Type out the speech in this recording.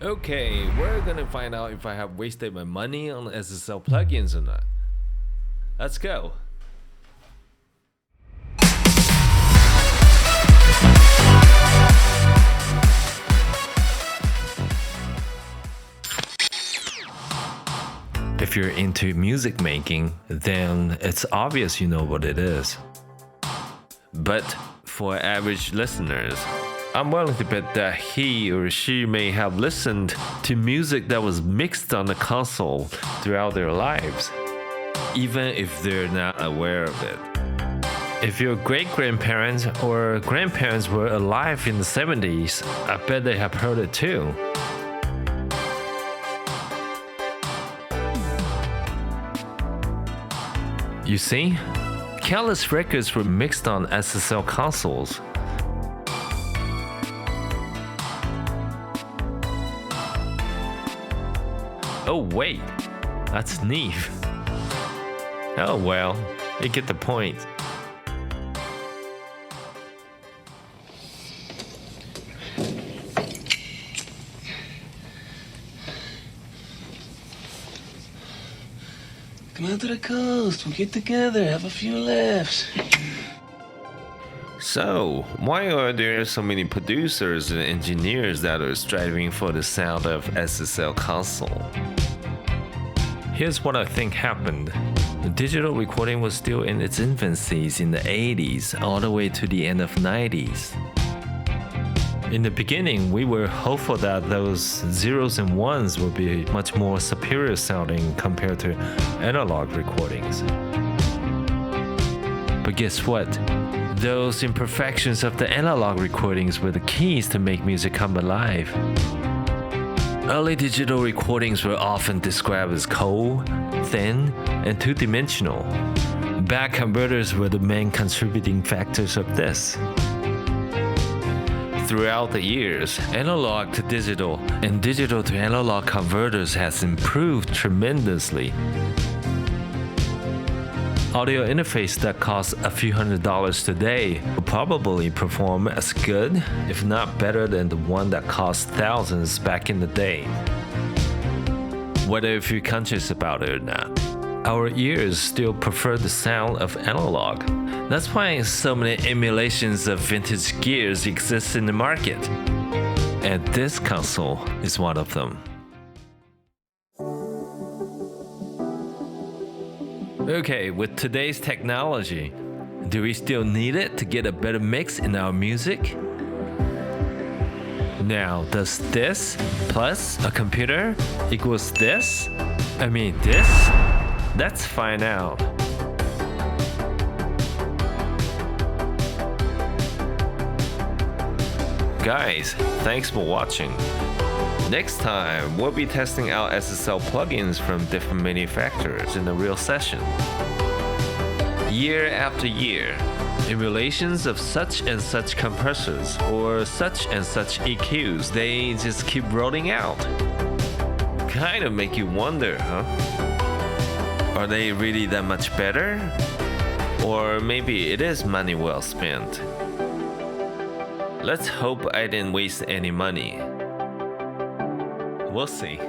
Okay, we're gonna find out if I have wasted my money on SSL plugins or not. Let's go. If you're into music making, then it's obvious you know what it is. But for average listeners, I'm willing to bet that he or she may have listened to music that was mixed on the console throughout their lives, even if they're not aware of it. If your great-grandparents or grandparents were alive in the 70s, I bet they have heard it too. You see, countless records were mixed on SSL consoles. Oh wait, that's Neve. Oh well, you get the point. Come out to the coast, we'll get together, have a few laughs. So, why are there so many producers and engineers that are striving for the sound of SSL console? Here's what I think happened. The digital recording was still in its infancies in the 80s all the way to the end of 90s. In the beginning, we were hopeful that those zeros and ones would be much more superior sounding compared to analog recordings. But guess what? Those imperfections of the analog recordings were the keys to make music come alive. Early digital recordings were often described as cold, thin, and two-dimensional. Bad converters were the main contributing factors of this. Throughout the years, analog to digital and digital to analog converters has improved tremendously. Audio interface that costs a few $100s today will probably perform as good, if not better than the one that cost thousands back in the day. Whether if you're conscious about it or not, our ears still prefer the sound of analog. That's why so many emulations of vintage gears exist in the market. And this console is one of them. Okay, with today's technology, do we still need it to get a better mix in our music? Now, does this plus a computer equals this? I mean this? Let's find out. Guys, thanks for watching. Next time, we'll be testing out SSL plugins from different manufacturers in a real session. Year after year, emulations of such and such compressors or such and such EQs, they just keep rolling out. Kind of make you wonder, huh? Are they really that much better? Or maybe it is money well spent. Let's hope I didn't waste any money. We'll see.